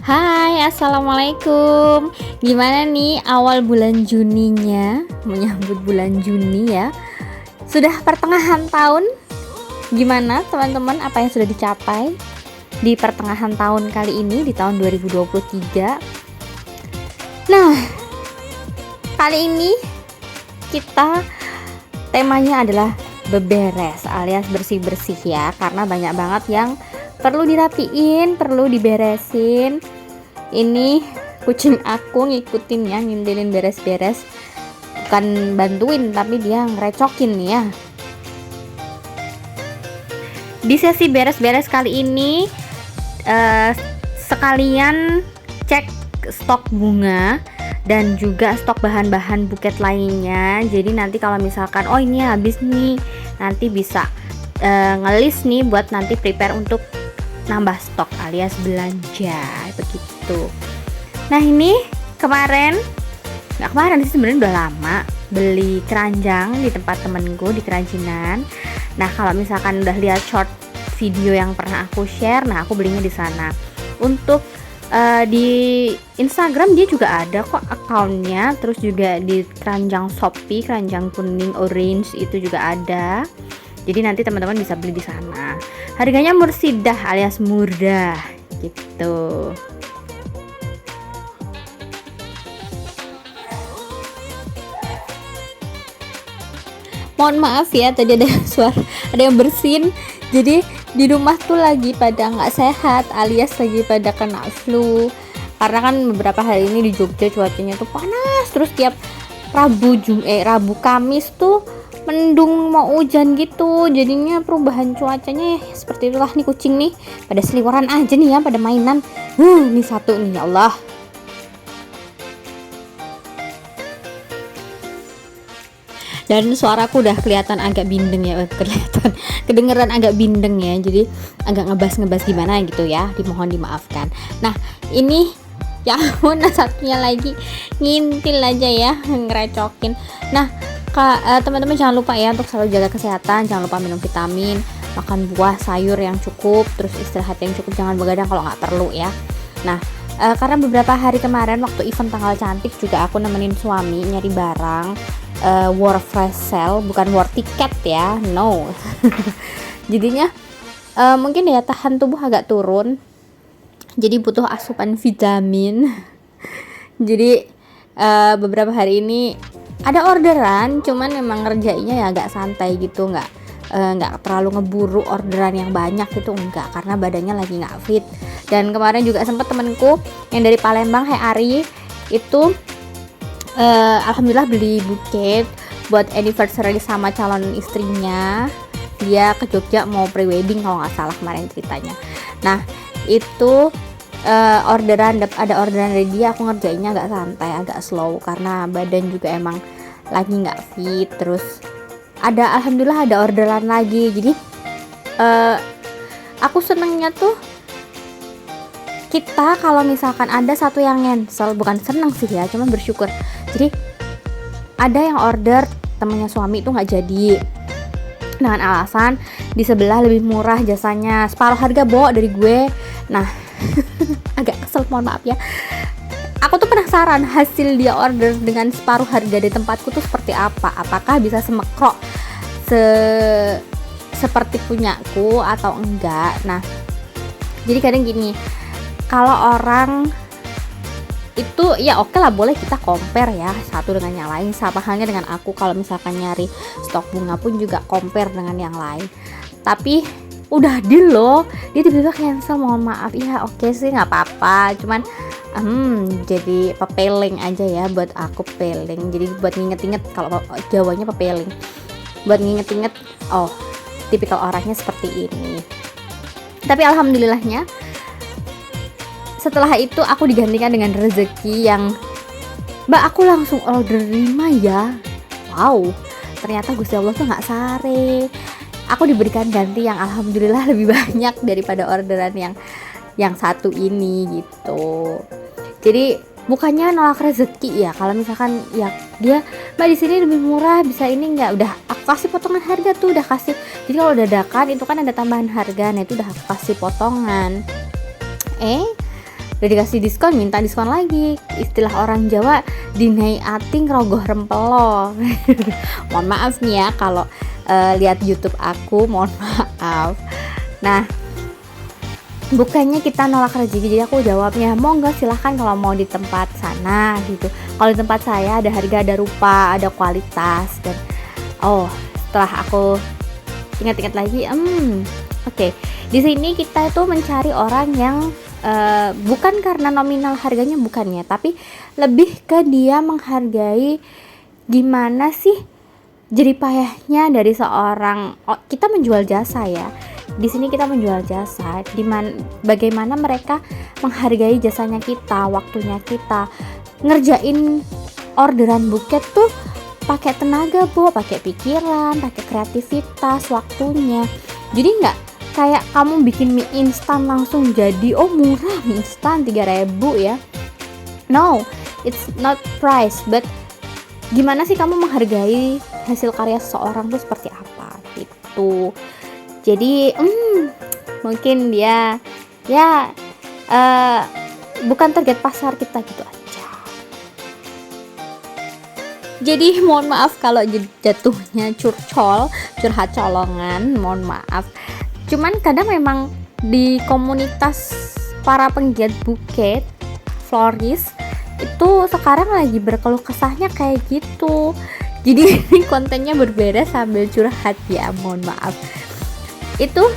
Hai, assalamualaikum. Gimana nih awal bulan Juninya, menyambut bulan Juni ya? Sudah pertengahan tahun. Gimana teman-teman, apa yang sudah dicapai di pertengahan tahun kali ini, di tahun 2023? Nah, kali ini kita temanya adalah beberes alias bersih-bersih ya, karena banyak banget yang perlu dirapiin, perlu diberesin. Ini kucing aku ngikutin ya, ngintilin beres-beres, bukan bantuin tapi dia ngerecokin nih ya. Di sesi beres-beres kali ini sekalian cek stok bunga dan juga stok bahan-bahan buket lainnya. Jadi nanti kalau misalkan oh ini habis nih, nanti bisa ngelis nih buat nanti prepare untuk nambah stok alias belanja begitu. Nah ini nggak kemarin sih, sebenarnya udah lama beli keranjang di tempat temenku di kerajinan. Nah kalau misalkan udah lihat short video yang pernah aku share, nah aku belinya di sana. Untuk di Instagram dia juga ada kok akunnya, terus juga di keranjang Shopee, keranjang kuning orange itu juga ada. Jadi nanti teman-teman bisa beli di sana. Harganya mursidah alias murah gitu. Mohon maaf ya, tadi ada ada yang bersin. Jadi di rumah tuh lagi pada nggak sehat alias lagi pada kena flu. Karena kan beberapa hari ini di Jogja cuacanya tuh panas terus tiap Rabu Kamis tuh mendung mau hujan gitu, jadinya perubahan cuacanya seperti itulah. Nih kucing nih pada seliweran aja nih ya, pada mainan. Nih satu nih, ya Allah. Dan suaraku udah kelihatan agak bindeng ya, kedengeran agak bindeng ya, jadi agak ngebas gimana gitu ya, dimohon dimaafkan. Nah ini ya ampun, satunya lagi ngintil aja ya, ngerecokin. Nah teman-teman jangan lupa ya untuk selalu jaga kesehatan, jangan lupa minum vitamin, makan buah sayur yang cukup, terus istirahat yang cukup, jangan begadang kalau nggak perlu ya. Nah karena beberapa hari kemarin waktu event tanggal cantik juga aku nemenin suami nyari barang, war flash sale, bukan war tiket ya, no. Jadinya mungkin daya tahan tubuh agak turun, jadi butuh asupan vitamin. Jadi beberapa hari ini ada orderan, cuman memang ngerjainnya ya agak santai gitu, nggak terlalu ngeburu orderan yang banyak gitu, enggak, karena badannya lagi nggak fit. Dan kemarin juga sempat temenku yang dari Palembang, Ari itu alhamdulillah beli buket buat anniversary sama calon istrinya. Dia ke Jogja mau prewedding kalau nggak salah kemarin ceritanya. Nah itu ada orderan dari dia, aku ngerjainnya agak santai, agak slow karena badan juga emang lagi nggak fit. Terus alhamdulillah ada orderan lagi. Jadi aku senengnya tuh kita kalau misalkan ada satu yang cancel, bukan seneng sih ya, cuman bersyukur. Jadi ada yang order temennya suami itu nggak jadi dengan alasan di sebelah lebih murah jasanya, separuh harga bawa dari gue. Nah agak kesel, mohon maaf ya. Aku tuh penasaran hasil dia order dengan separuh harga di tempatku tuh seperti apa, apakah bisa semekrok seperti punyaku atau enggak. Nah jadi kadang gini, kalau orang itu ya oke lah, boleh kita compare ya satu dengan yang lain. Sama halnya dengan aku, kalau misalkan nyari stok bunga pun juga compare dengan yang lain. Tapi udah deal loh, dia tiba-tiba cancel, mohon maaf ya. Oke sih nggak apa-apa, cuman jadi pepeling aja ya buat aku, peling. Jadi buat nginget-nginget, kalau Jawanya pepeling, buat nginget-nginget oh tipikal orangnya seperti ini. Tapi alhamdulillahnya setelah itu aku digantikan dengan rezeki yang Mbak, aku langsung order 5 ya. Wow, ternyata Gusti Allah tuh nggak sare. Aku diberikan ganti yang alhamdulillah lebih banyak daripada orderan yang satu ini gitu. Jadi bukannya nolak rezeki ya, kalau misalkan ya dia Mbak di sini lebih murah, bisa ini nggak, udah aku kasih potongan harga tuh, udah kasih. Jadi kalau dadakan itu kan ada tambahan harga, nah itu udah aku kasih potongan. udah dikasih diskon minta diskon lagi. Istilah orang Jawa dinai ating rogoh rempelo. Mohon maaf nih ya kalau lihat YouTube aku, mohon maaf. Nah, bukannya kita nolak rezeki, jadi aku jawabnya monggo silahkan kalau mau di tempat sana gitu. Kalau di tempat saya ada harga, ada rupa, ada kualitas. Dan setelah aku ingat-ingat lagi, oke. Di sini kita itu mencari orang yang bukan karena nominal harganya, bukan ya, tapi lebih ke dia menghargai gimana sih jeripayahnya dari seorang, kita menjual jasa ya. Di sini kita menjual jasa, bagaimana mereka menghargai jasanya kita, waktunya kita. Ngerjain orderan buket tuh pakai tenaga, pakai pikiran, pakai kreativitas, waktunya. Jadi nggak kayak kamu bikin mie instan langsung jadi, murah mie instan 3.000 ya. No, it's not price, but gimana sih kamu menghargai hasil karya seseorang tuh seperti apa gitu. Jadi mungkin dia ya bukan target pasar kita gitu aja. Jadi mohon maaf kalau jatuhnya curhat colongan, mohon maaf. Cuman kadang memang di komunitas para penggiat buket, florist itu sekarang lagi berkeluh kesahnya kayak gitu. Jadi ini kontennya berbeda sambil curhat ya, mohon maaf. Itu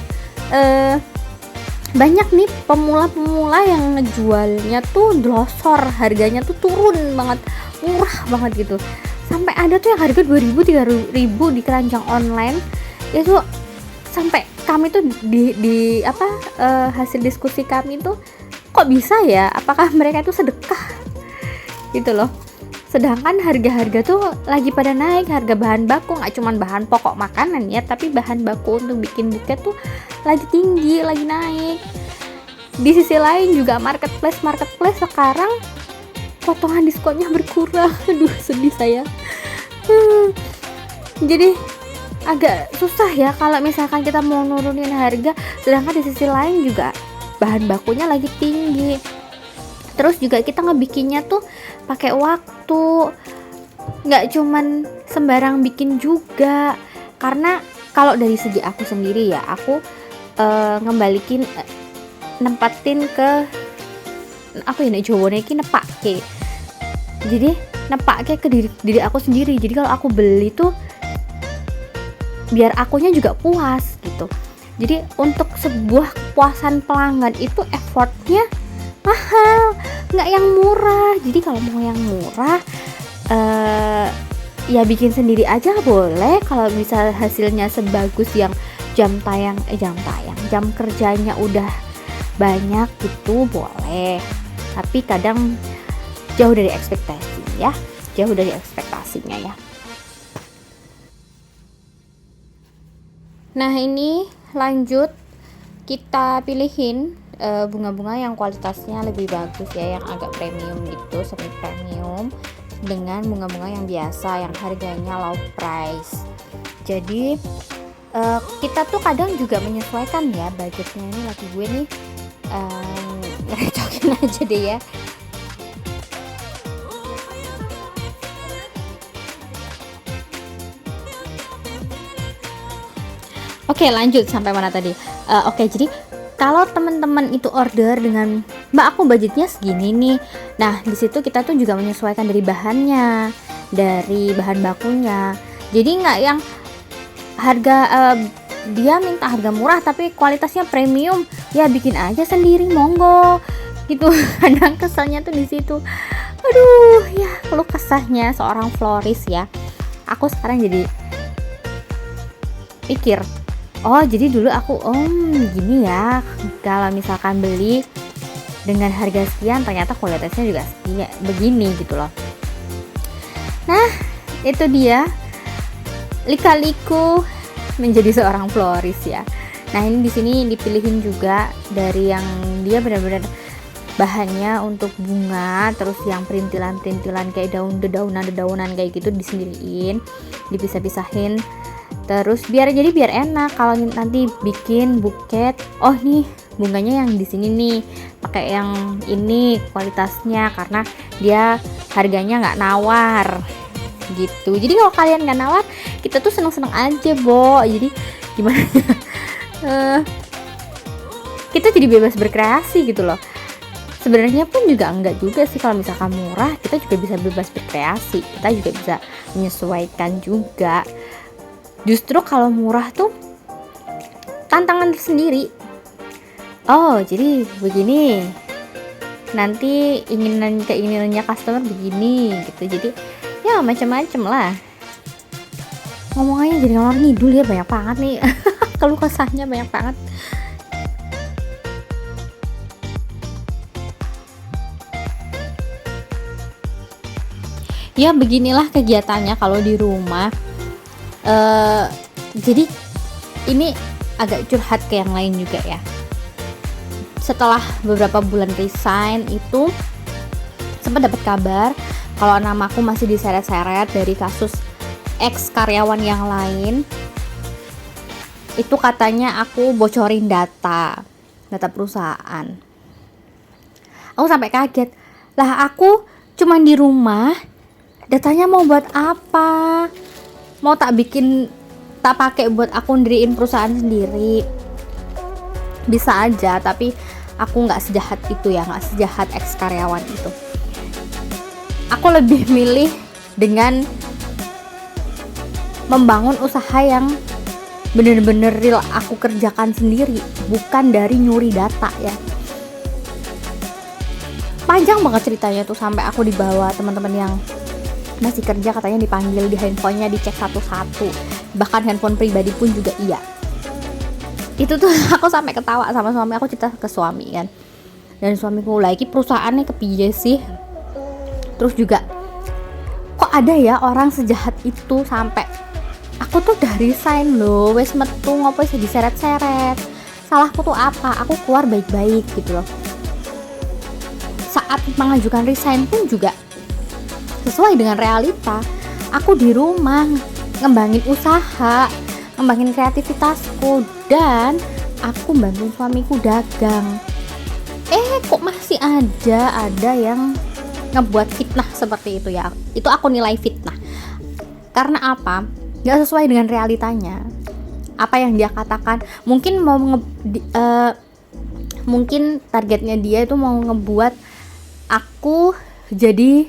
banyak nih pemula-pemula yang ngejualnya tuh drosor, harganya tuh turun banget, murah banget gitu. Sampai ada tuh yang harga 2.000, 3.000 di keranjang online. Itu sampai kami tuh di hasil diskusi kami tuh kok bisa ya, apakah mereka itu sedekah gitu loh. Sedangkan harga-harga tuh lagi pada naik, harga bahan baku, nggak cuma bahan pokok makanan ya, tapi bahan baku untuk bikin buket tuh lagi tinggi, lagi naik. Di sisi lain juga marketplace sekarang potongan diskonnya berkurang. Aduh, sedih saya. Jadi agak susah ya kalau misalkan kita mau nurunin harga, sedangkan di sisi lain juga bahan bakunya lagi tinggi. Terus juga kita ngebikinnya tuh pakai waktu, nggak cuman sembarang bikin juga. Karena kalau dari segi aku sendiri ya, aku ngembalikin nempatin ke apa ini Jawone iki nepake. Jadi nepake ke diri aku sendiri. Jadi kalau aku beli tuh biar akunya juga puas gitu. Jadi untuk sebuah kepuasan pelanggan itu effortnya mahal, nggak yang murah. Jadi kalau mau yang murah ya bikin sendiri aja boleh. Kalau bisa hasilnya sebagus yang jam kerjanya udah banyak gitu boleh. Tapi kadang jauh dari ekspektasinya ya. Nah, ini lanjut kita pilihin bunga-bunga yang kualitasnya lebih bagus ya, yang agak premium gitu, semi premium, dengan bunga-bunga yang biasa yang harganya low price. Jadi kita tuh kadang juga menyesuaikan ya budgetnya. Ini laki gue nih ngerecokin aja deh ya. Oke, lanjut sampai mana tadi? Oke, jadi kalau teman-teman itu order dengan Mbak, aku budgetnya segini nih. Nah, di situ kita tuh juga menyesuaikan dari bahannya, dari bahan bakunya. Jadi nggak yang harga dia minta harga murah tapi kualitasnya premium, ya bikin aja sendiri monggo gitu. Kadang kesannya tuh di situ. Aduh, ya keluh kesahnya seorang florist ya. Aku sekarang jadi pikir, jadi dulu aku gini ya, kalau misalkan beli dengan harga sekian ternyata kualitasnya juga begini gitu loh. Nah, itu dia lika-liku menjadi seorang florist ya. Nah, ini di sini dipilihin juga dari yang dia benar-benar bahannya untuk bunga, terus yang perintilan-perintilan kayak dedaunan kayak gitu disendiriin, dipisah-pisahin. Terus biar enak kalau nanti bikin buket. Nih bunganya yang di sini nih, pakai yang ini kualitasnya karena dia harganya nggak nawar gitu. Jadi kalau kalian nggak nawar, kita tuh seneng-seneng aja, Bo. Jadi gimana ya? Kita jadi bebas berkreasi gitu loh. Sebenarnya pun juga enggak juga sih, kalau misalkan murah kita juga bisa bebas berkreasi, kita juga bisa menyesuaikan juga. Justru kalau murah tuh tantangan tersendiri. Oh, jadi begini, nanti keinginannya customer begini gitu. Jadi ya macam-macam lah. Ngomongnya jadi ngalor ngidul ya, banyak banget nih. Keluh kesahnya banyak banget. Ya beginilah kegiatannya kalau di rumah. Jadi ini agak curhat ke yang lain juga ya. Setelah beberapa bulan resign itu sempat dapat kabar kalau namaku masih diseret-seret dari kasus ex karyawan yang lain. Itu katanya aku bocorin data perusahaan. Aku sampai kaget. Lah aku cuman di rumah, datanya mau buat apa? Mau tak pakai buat aku ndiriin perusahaan sendiri? Bisa aja, tapi aku nggak sejahat itu ya, nggak sejahat ex karyawan itu. Aku lebih milih dengan membangun usaha yang bener-bener real aku kerjakan sendiri, bukan dari nyuri data ya. Panjang banget ceritanya tuh, sampai aku dibawa teman-teman yang masih kerja, katanya dipanggil di handphonenya, dicek satu-satu, bahkan handphone pribadi pun juga iya. Itu tuh aku sampai ketawa sama suami aku, cerita ke suami kan, dan suamiku lagi perusahaannya kepiye sih. Terus juga kok ada ya orang sejahat itu, sampai aku tuh udah resign loh, wes metu ngopo sih diseret-seret, salahku tuh apa, aku keluar baik-baik gitu loh. Saat mengajukan resign pun juga sesuai dengan realita, aku di rumah ngembangin usaha, ngembangin kreativitasku, dan aku bantuin suamiku dagang. Kok masih ada yang ngebuat fitnah seperti itu ya. Itu aku nilai fitnah. Karena apa? Gak sesuai dengan realitanya. Apa yang dia katakan, mungkin mungkin targetnya dia itu mau ngebuat aku jadi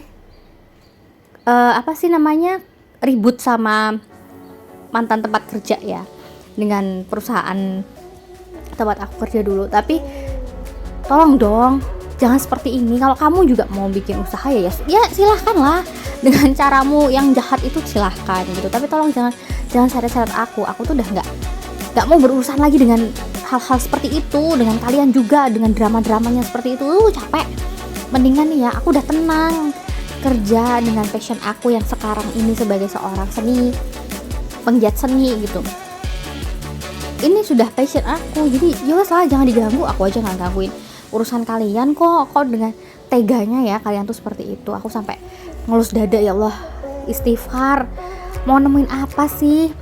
ribut sama mantan tempat kerja ya, dengan perusahaan tempat aku kerja dulu. Tapi tolong dong, jangan seperti ini. Kalau kamu juga mau bikin usaha ya silahkan lah, dengan caramu yang jahat itu silahkan gitu. Tapi tolong jangan seret-seret aku tuh udah nggak mau berurusan lagi dengan hal-hal seperti itu, dengan kalian juga, dengan drama-dramanya seperti itu. Capek. Mendingan nih ya, aku udah tenang kerja dengan passion aku yang sekarang ini sebagai seorang penggiat seni gitu. Ini sudah passion aku, jadi yowes lah, jangan diganggu. Aku aja nggak gangguin urusan kalian kok dengan teganya ya kalian tuh seperti itu. Aku sampai ngelus dada, ya Allah, istighfar, mau nemuin apa sih,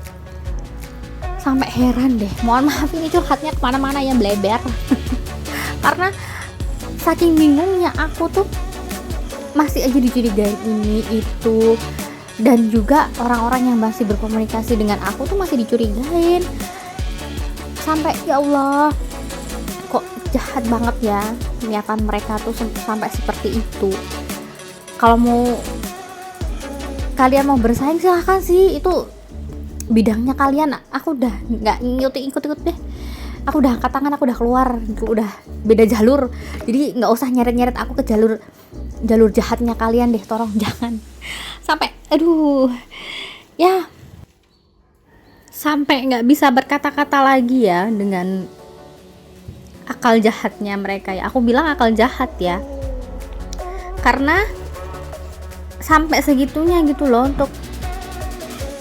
sampai heran deh. Mohon maaf ini curhatnya kemana-mana ya, bleber. Karena saking bingungnya aku tuh, masih aja dicurigain ini itu, dan juga orang-orang yang masih berkomunikasi dengan aku tuh masih dicurigain. Sampai ya Allah, kok jahat banget ya niatan mereka tuh sampai seperti itu. Kalau kalian mau bersaing silahkan sih, itu bidangnya kalian. Aku udah nggak ikut deh. Aku udah angkat tangan, aku udah keluar, udah beda jalur. Jadi nggak usah nyeret aku ke jalur jahatnya kalian deh, tolong jangan. Sampai sampai nggak bisa berkata-kata lagi ya dengan akal jahatnya mereka ya. Aku bilang akal jahat ya, karena sampai segitunya gitu loh untuk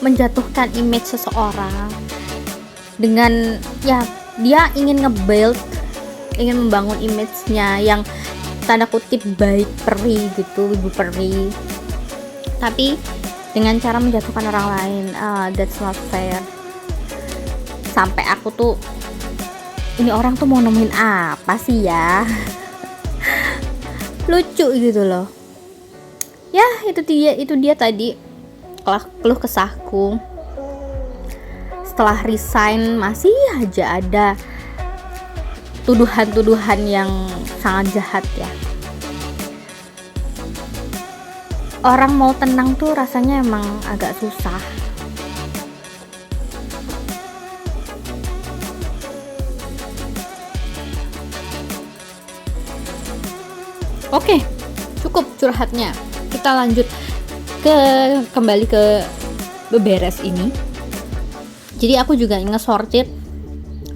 menjatuhkan image seseorang dengan ya dia ingin membangun image-nya yang tanda kutip baik, peri gitu, ibu peri, tapi dengan cara menjatuhkan orang lain. That's not fair. Sampai aku tuh ini orang tuh mau nemuin apa sih ya. Lucu gitu loh ya. Itu dia tadi keluh kesahku. Setelah resign masih aja ada tuduhan-tuduhan yang sangat jahat ya. Orang mau tenang tuh rasanya emang agak susah. Oke, cukup curhatnya. Kita lanjut kembali ke beberes ini. Jadi aku juga ngesortir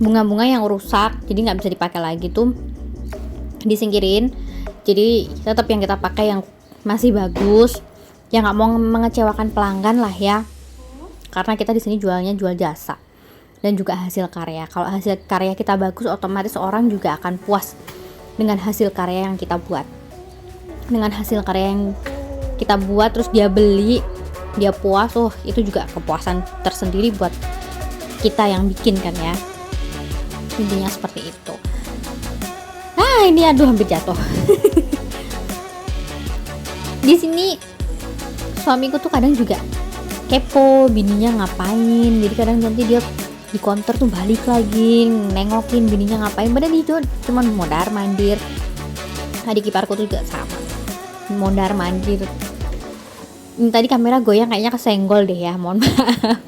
bunga-bunga yang rusak, jadi nggak bisa dipakai lagi tuh disingkirin. Jadi tetap yang kita pakai yang masih bagus, yang nggak mau mengecewakan pelanggan lah ya. Karena kita di sini jualnya jual jasa dan juga hasil karya. Kalau hasil karya kita bagus, otomatis orang juga akan puas dengan hasil karya yang kita buat. Dengan hasil karya yang kita buat terus dia beli, dia puas, itu juga kepuasan tersendiri buat kita yang bikin kan ya. Intinya seperti itu. Nah, ini aduh hampir jatuh. Di sini suamiku tuh kadang juga kepo bininya ngapain. Jadi kadang nanti dia di counter tuh balik lagi nengokin bininya ngapain. Padahal dia cuman mondar mandir. Adik iparku tuh juga sama, mondar mandir. Tadi kamera goyang kayaknya kesenggol deh ya, mohon maaf.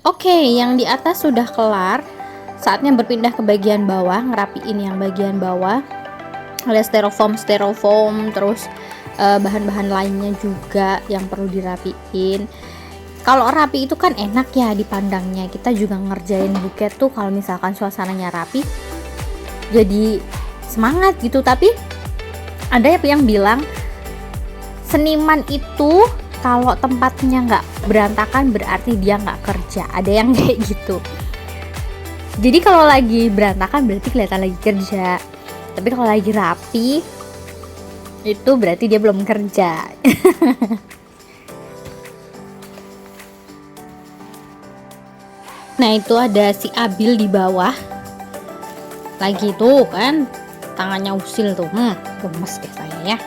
Oke, yang di atas sudah kelar. Saatnya berpindah ke bagian bawah, ngerapiin yang bagian bawah. Ada styrofoam, terus bahan-bahan lainnya juga yang perlu dirapiin. Kalau rapi itu kan enak ya dipandangnya. Kita juga ngerjain buket tuh kalau misalkan suasananya rapi, jadi semangat gitu. Tapi ada yang bilang seniman itu kalau tempatnya nggak berantakan berarti dia nggak kerja. Ada yang kayak gitu. Jadi kalau lagi berantakan berarti kelihatan lagi kerja. Tapi kalau lagi rapi itu berarti dia belum kerja. Nah, itu ada si Abil di bawah. Lagi tuh kan tangannya usil tuh. Gemes deh saya ya.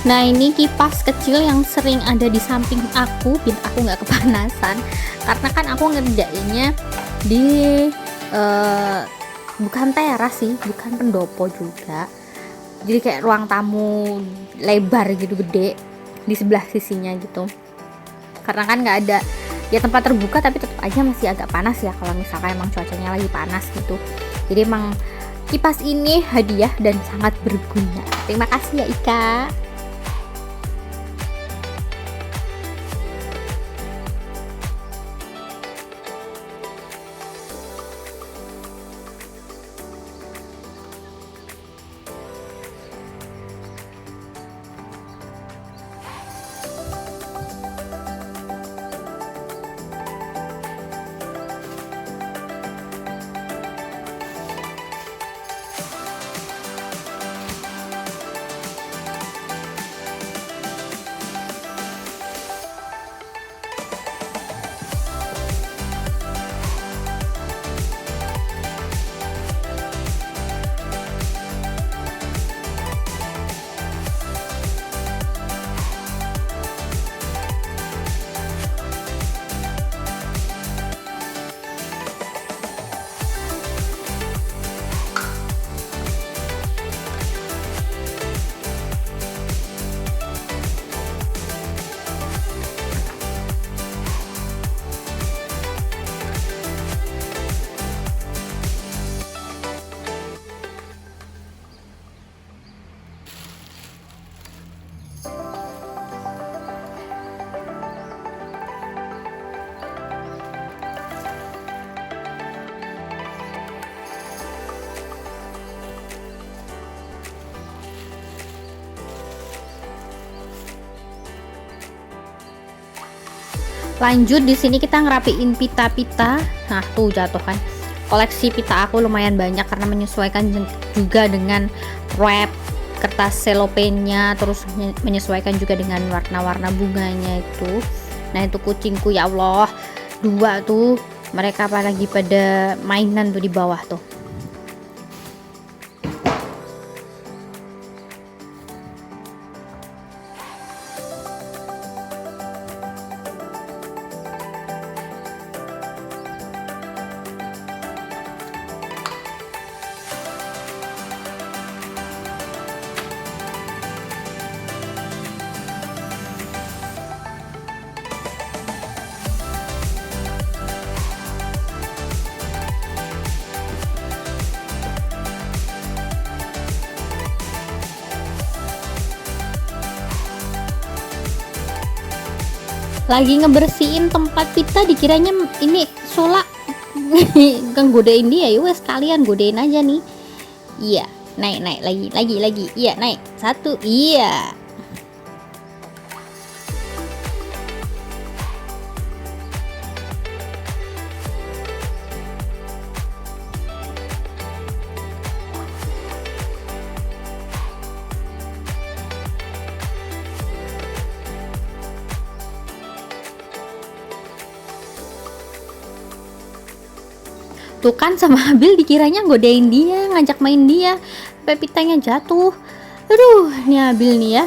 Nah, ini kipas kecil yang sering ada di samping aku biar aku nggak kepanasan, karena kan aku ngerjainnya di bukan teras sih, bukan pendopo juga, jadi kayak ruang tamu lebar gitu, gede di sebelah sisinya gitu. Karena kan nggak ada ya tempat terbuka, tapi tetap aja masih agak panas ya kalau misalkan emang cuacanya lagi panas gitu. Jadi emang kipas ini hadiah dan sangat berguna. Terima kasih ya Ika. Lanjut di sini kita ngerapiin pita-pita. Nah, tuh jatuh kan. Koleksi pita aku lumayan banyak karena menyesuaikan juga dengan wrap kertas selopennya, terus menyesuaikan juga dengan warna-warna bunganya itu. Nah, itu kucingku ya Allah. Dua tuh mereka apalagi pada mainan tuh di bawah tuh. Lagi ngebersihin tempat pita, dikiranya ini Sola kan godain dia, ya wes kalian godain aja nih. Iya, naik lagi, iya naik satu, iya. Tuh kan sama Abil dikiranya godain dia, ngajak main dia, sampai pitanya jatuh. Aduh, ini Abil nih ya.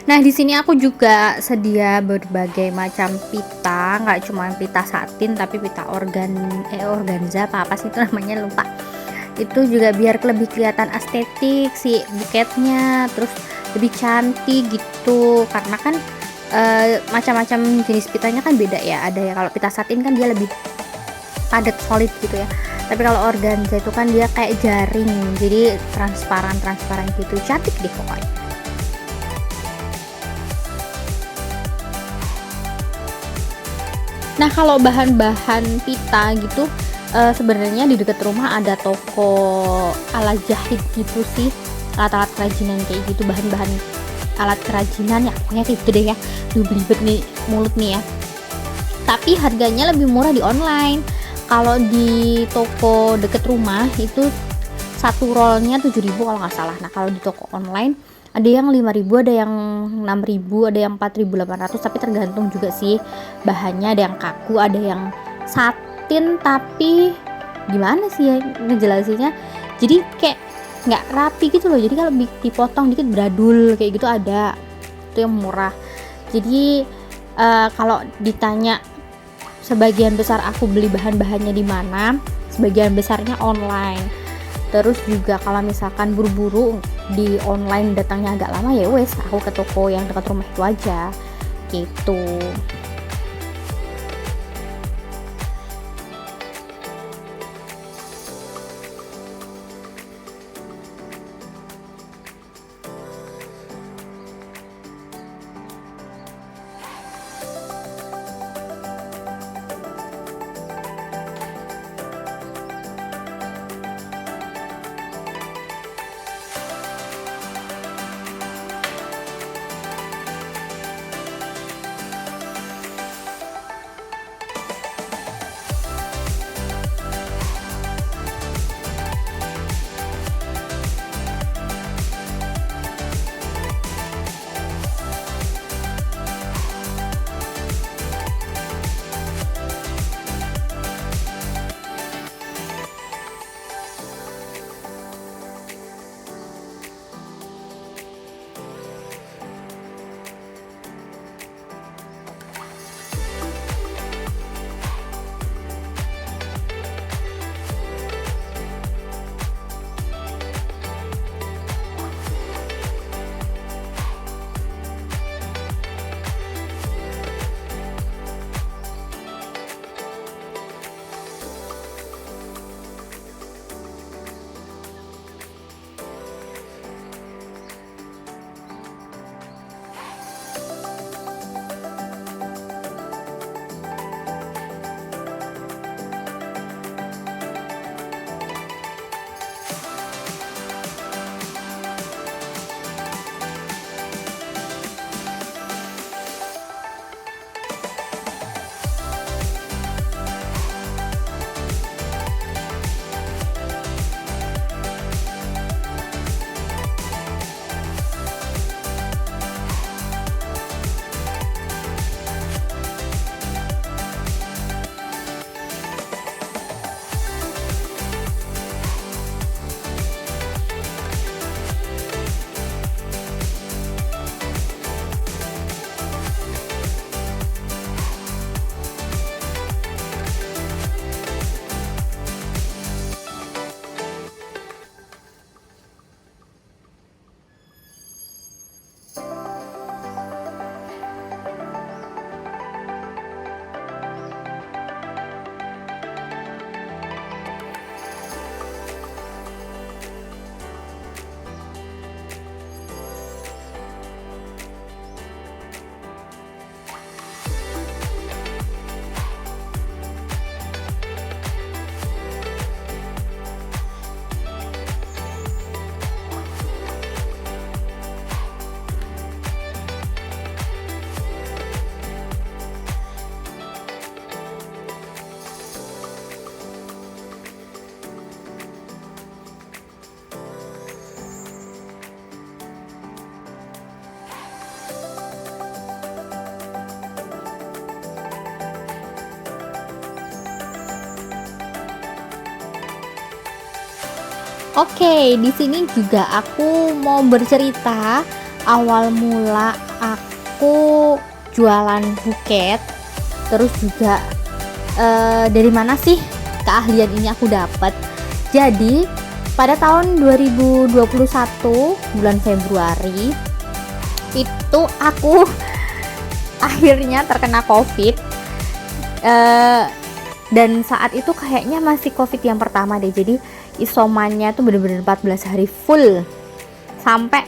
Nah, di sini aku juga sedia berbagai macam pita, nggak cuma pita satin tapi pita organza apa sih itu namanya, lupa. Itu juga biar lebih kelihatan estetik si buketnya, terus lebih cantik gitu. Karena kan macam-macam jenis pitanya kan beda ya. Ada ya, kalau pita satin kan dia lebih padat solid gitu ya. Tapi kalau organza itu kan dia kayak jaring, jadi transparan gitu. Cantik deh pokoknya. Nah, kalau bahan-bahan pita gitu, sebenarnya di dekat rumah ada toko ala jahit gitu sih, alat-alat kerajinan kayak gitu, bahan-bahan alat kerajinan ya, pokoknya kayak gitu deh ya. Belibet nih mulut nih ya. Tapi harganya lebih murah di online. Kalau di toko deket rumah itu satu rollnya 7.000 kalau nggak salah. Nah, kalau di toko online ada yang 5.000, ada yang 6.000, ada yang 4.800, tapi tergantung juga sih bahannya. Ada yang kaku, ada yang satin, tapi gimana sih ya ngejelasinnya, jadi kayak nggak rapi gitu loh. Jadi kalau dipotong dikit beradul kayak gitu, ada itu yang murah. Jadi kalau ditanya sebagian besar aku beli bahan-bahannya di mana, sebagian besarnya online. Terus juga kalau misalkan buru-buru di online datangnya agak lama, ya wes aku ke toko yang dekat rumah itu aja gitu. Oke, di sini juga aku mau bercerita awal mula aku jualan buket, terus juga dari mana sih keahlian ini aku dapat. Jadi pada tahun 2021 bulan Februari itu aku akhirnya terkena COVID. Dan saat itu kayaknya masih COVID yang pertama deh. Jadi isomannya tuh bener-bener 14 hari full, sampai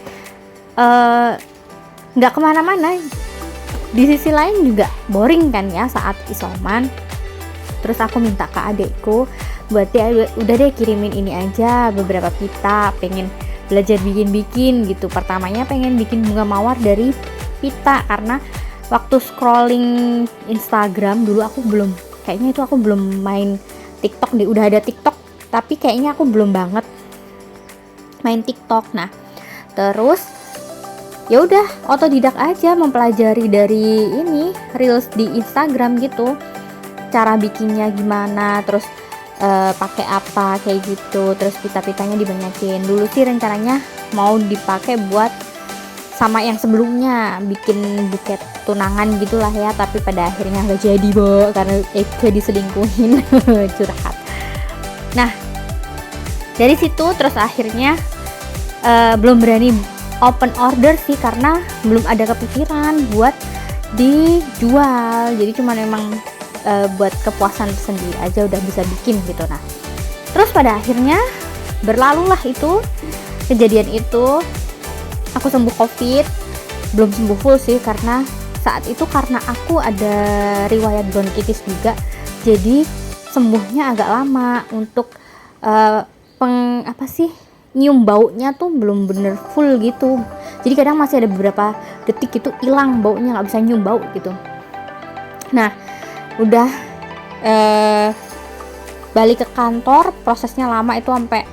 nggak kemana-mana. Di sisi lain juga boring kan ya saat isoman. Terus aku minta ke adekku buat dia udah deh kirimin ini aja beberapa pita, pengen belajar bikin-bikin gitu. Pertamanya pengen bikin bunga mawar dari pita, karena waktu scrolling Instagram dulu aku belum main TikTok deh. Udah ada TikTok tapi kayaknya aku belum banget main TikTok. Nah, terus ya udah otodidak aja mempelajari dari ini reels di Instagram gitu, cara bikinnya gimana, terus pakai apa kayak gitu. Terus pita-pitanya dibanyakin. Dulu sih rencananya mau dipakai buat sama yang sebelumnya, bikin buket tunangan gitulah ya, tapi pada akhirnya nggak jadi karena Eka diselingkuhin. Curhat. Nah, dari situ terus akhirnya belum berani open order sih, karena belum ada kepikiran buat dijual. Jadi cuma emang buat kepuasan sendiri aja udah bisa bikin gitu. Nah, terus pada akhirnya berlalulah itu kejadian itu. Aku sembuh COVID, belum sembuh full sih, karena saat itu karena aku ada riwayat bronkitis juga, jadi sembuhnya agak lama. Untuk nyium baunya tuh belum bener full gitu, jadi kadang masih ada beberapa detik itu hilang baunya, nggak bisa nyium bau gitu. Nah, udah balik ke kantor, prosesnya lama itu, sampai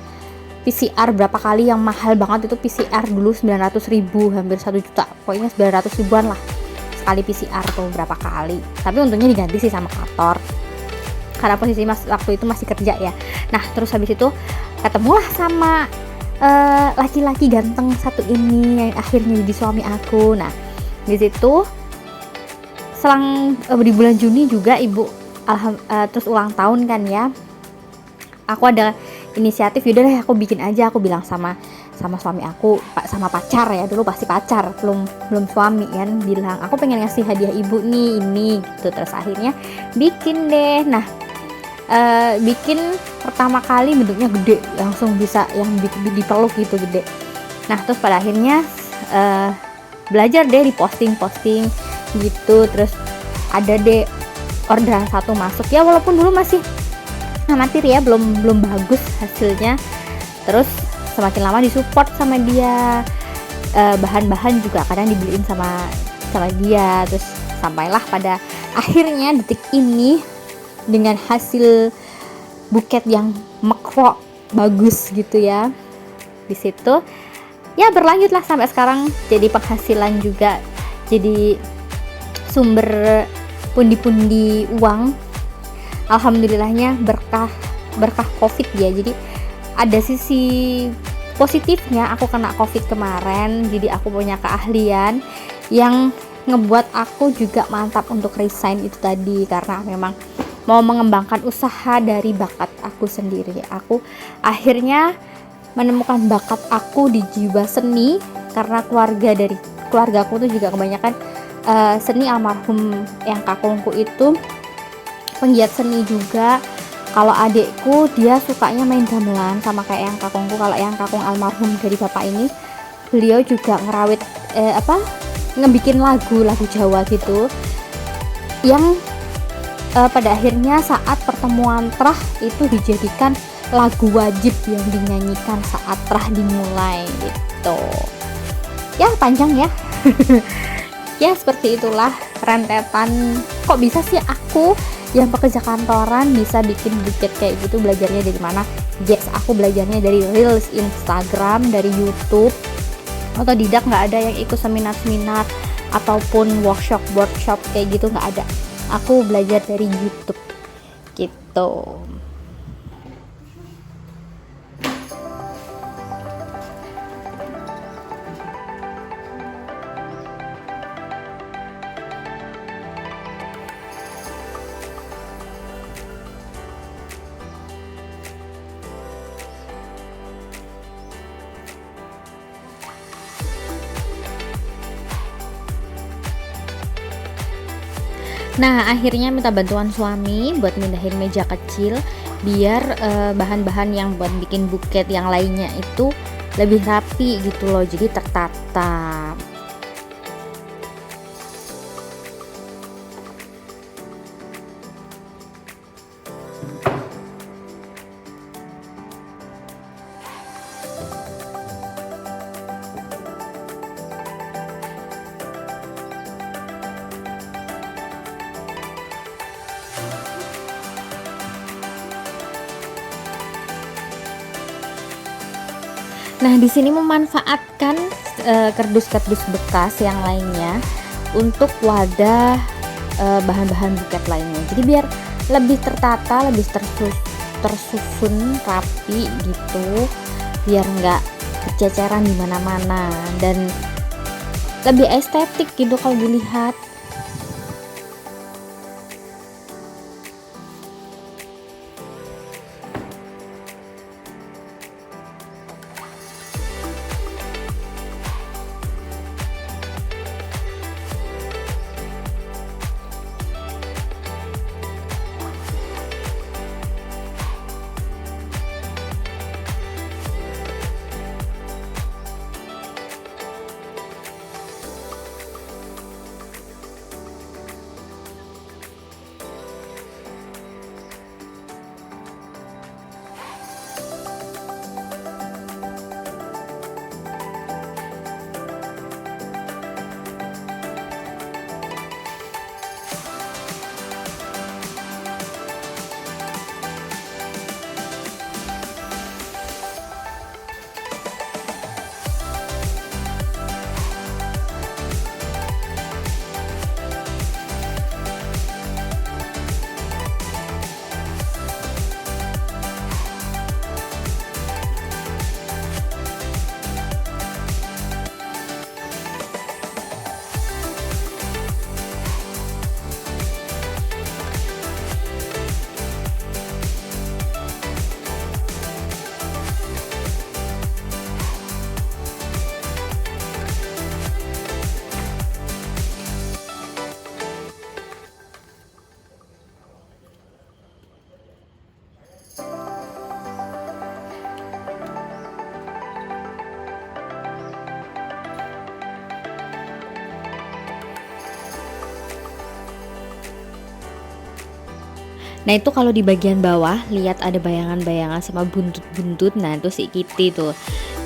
PCR berapa kali yang mahal banget itu. PCR dulu 900.000, hampir 1 juta, pokoknya 900 ribuan lah sekali PCR tuh berapa kali. Tapi untungnya diganti sih sama kantor, karena posisi waktu itu masih kerja ya. Nah, terus habis itu ketemulah sama laki-laki ganteng satu ini yang akhirnya jadi suami aku. Nah, di situ selang di bulan Juni juga ibu terus ulang tahun kan ya. Aku ada inisiatif, yaudah deh aku bikin aja. Aku bilang sama suami aku, sama pacar ya, dulu pasti pacar, belum suami kan, bilang aku pengen ngasih hadiah ibu nih ini gitu. Terus akhirnya bikin deh. Nah, bikin pertama kali bentuknya gede, langsung bisa yang dipeluk gitu, gede. Nah, terus pada akhirnya belajar deh di posting gitu. Terus ada deh orderan satu masuk ya, walaupun dulu masih amatir ya, belum bagus hasilnya. Terus semakin lama disupport sama dia, bahan-bahan juga kadang dibeliin sama dia. Terus sampailah pada akhirnya detik ini dengan hasil buket yang makro bagus gitu ya. Di situ ya berlanjutlah sampai sekarang, jadi penghasilan juga, jadi sumber pundi-pundi uang. Alhamdulillahnya berkah COVID ya. Jadi ada sisi positifnya, aku kena COVID kemarin, jadi aku punya keahlian yang ngebuat aku juga mantap untuk resign itu tadi, karena memang mau mengembangkan usaha dari bakat aku sendiri. Aku akhirnya menemukan bakat aku di jiwa seni, karena keluarga aku tuh juga kebanyakan seni. Almarhum yang kakungku itu penggiat seni juga. Kalau adekku dia sukanya main gamelan sama kayak yang kakungku. Kalau yang kakung almarhum dari bapak ini, beliau juga ngerawit ngebikin lagu Jawa gitu, yang pada akhirnya saat pertemuan trah itu dijadikan lagu wajib yang dinyanyikan saat trah dimulai gitu. Ya panjang ya. Ya seperti itulah rentetan. Kok bisa sih aku yang pekerja kantoran bisa bikin buket kayak gitu? Belajarnya dari mana? Yes, aku belajarnya dari reels Instagram, dari YouTube. Otodidak, nggak ada yang ikut seminar ataupun workshop kayak gitu, nggak ada. Aku belajar dari YouTube gitu. Nah, akhirnya minta bantuan suami buat mindahin meja kecil biar bahan-bahan yang buat bikin buket yang lainnya itu lebih rapi gitu loh, jadi tertata. Nah, di sini memanfaatkan kardus-kardus bekas yang lainnya untuk wadah bahan-bahan buket lainnya. Jadi biar lebih tertata, lebih tersusun rapi gitu, biar nggak kececeran di mana-mana dan lebih estetik gitu kalau dilihat. Nah, itu kalau di bagian bawah lihat ada bayangan-bayangan sama buntut-buntut. Nah, itu si Kitty tuh.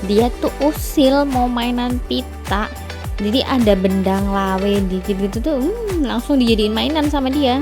Dia tuh usil mau mainan pita. Jadi ada bendang lawe dikit gitu tuh, langsung dijadiin mainan sama dia.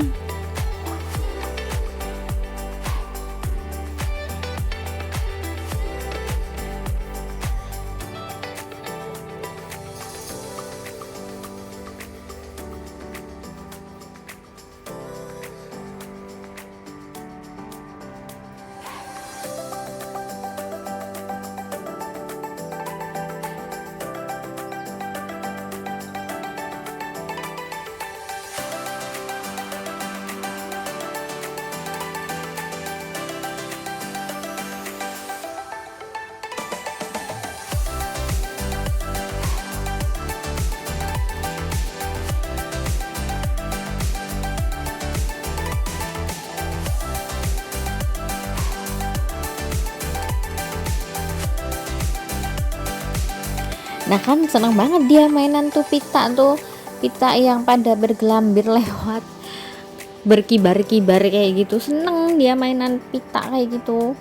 Nah, kan seneng banget dia mainan tuh pita yang pada bergelambir lewat berkibar-kibar kayak gitu. Seneng dia mainan pita kayak gitu.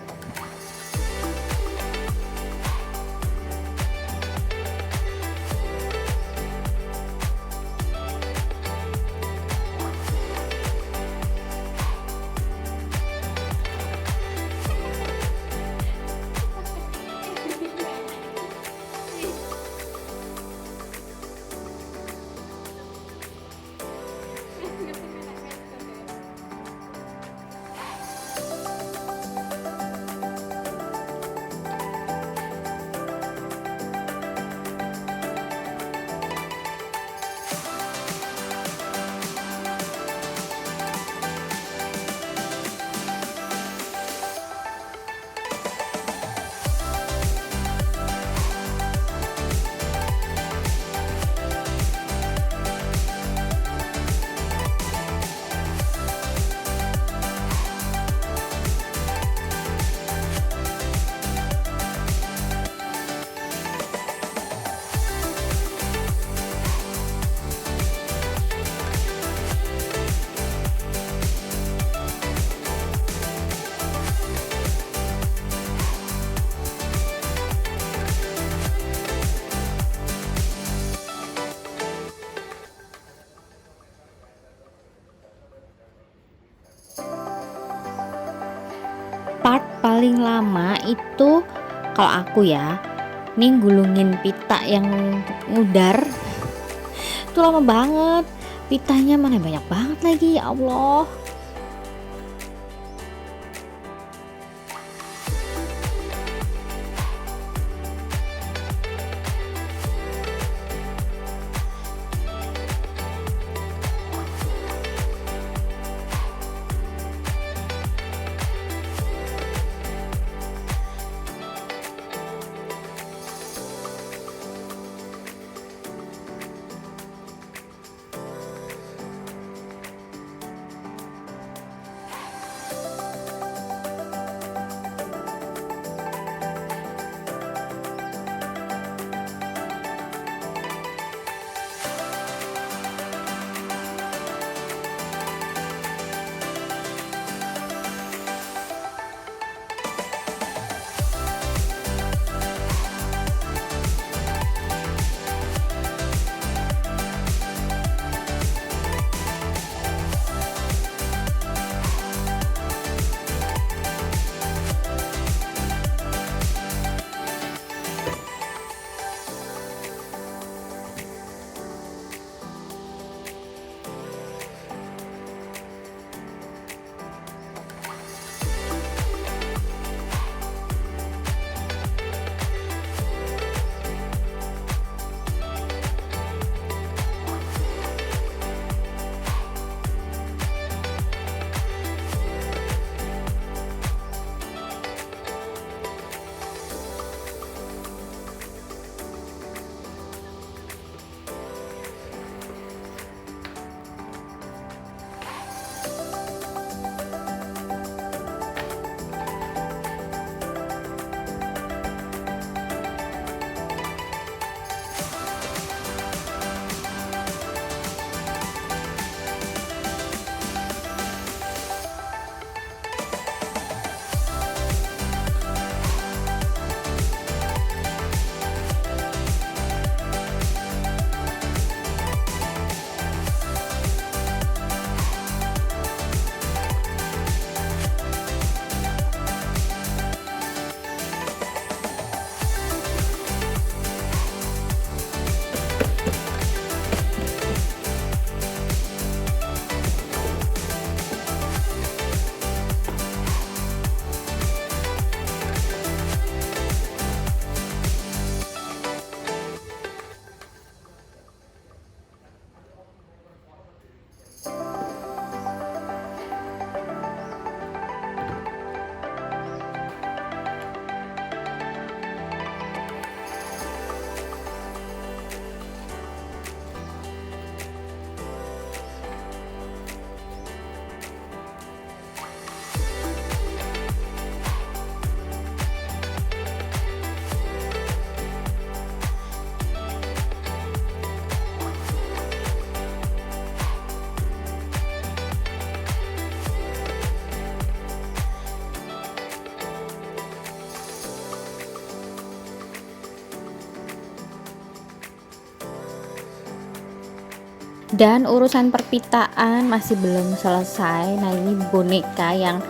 paling lama itu kalau aku ya, nih gulungin pita yang ngudar itu lama banget. Pitanya mana banyak banget lagi, ya Allah. Dan urusan perpitaan masih belum selesai. Nah, ini boneka yang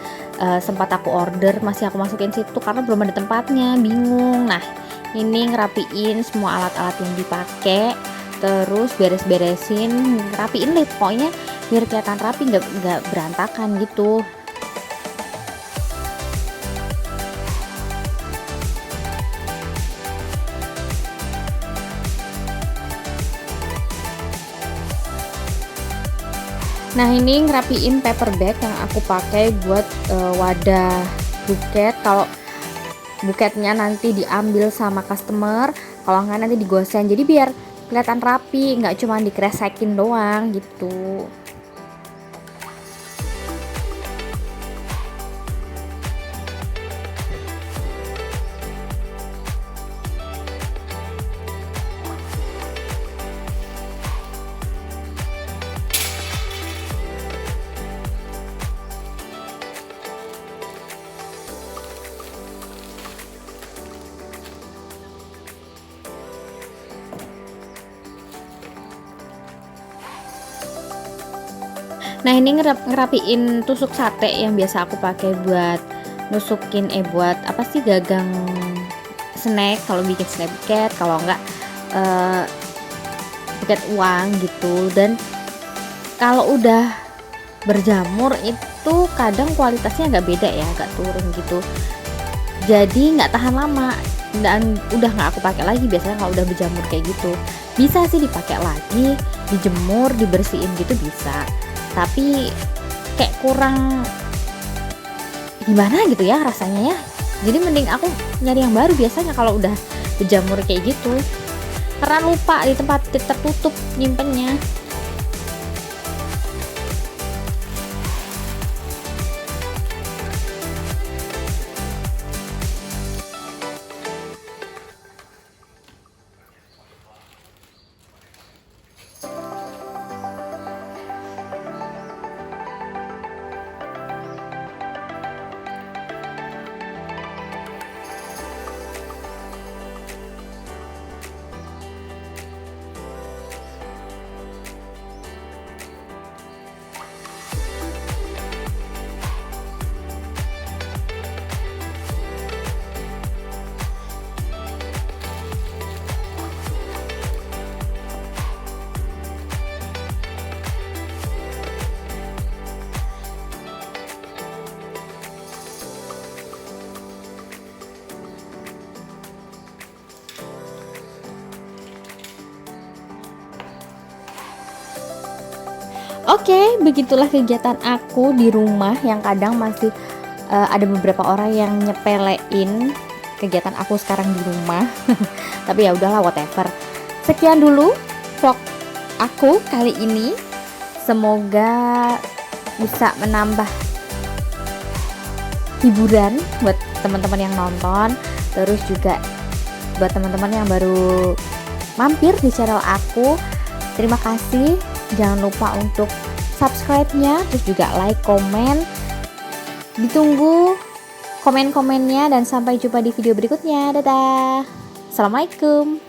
sempat aku order masih aku masukin situ karena belum ada tempatnya, bingung. Nah, ini ngerapiin semua alat-alat yang dipakai, terus beres-beresin, ngerapiin deh pokoknya biar kelihatan rapi, nggak berantakan gitu. Nah, ini ngerapiin paper bag yang aku pakai buat wadah buket. Kalau buketnya nanti diambil sama customer, kalau nggak nanti digosen. Jadi biar kelihatan rapi, nggak cuma dikresekin doang gitu. Nah, ini ngerapiin tusuk sate yang biasa aku pakai buat nusukin buat apa sih, gagang snack kalau bikin snack buket, kalau enggak buket uang gitu. Dan kalau udah berjamur itu kadang kualitasnya agak beda ya, agak turun gitu, jadi nggak tahan lama dan udah nggak aku pakai lagi. Biasanya kalau udah berjamur kayak gitu bisa sih dipakai lagi, dijemur, dibersihin gitu bisa, tapi kayak kurang gimana gitu ya rasanya ya. Jadi mending aku nyari yang baru biasanya kalau udah berjamur kayak gitu, karena lupa di tempat tertutup nyimpennya. Oke, begitulah kegiatan aku di rumah yang kadang masih ada beberapa orang yang nyepelein kegiatan aku sekarang di rumah. Tapi ya udahlah, whatever. Sekian dulu vlog aku kali ini. Semoga bisa menambah hiburan buat teman-teman yang nonton, terus juga buat teman-teman yang baru mampir di channel aku. Terima kasih. Jangan lupa untuk subscribe-nya, terus juga like, komen. Ditunggu komen-komennya dan sampai jumpa di video berikutnya. Dadah. Assalamualaikum.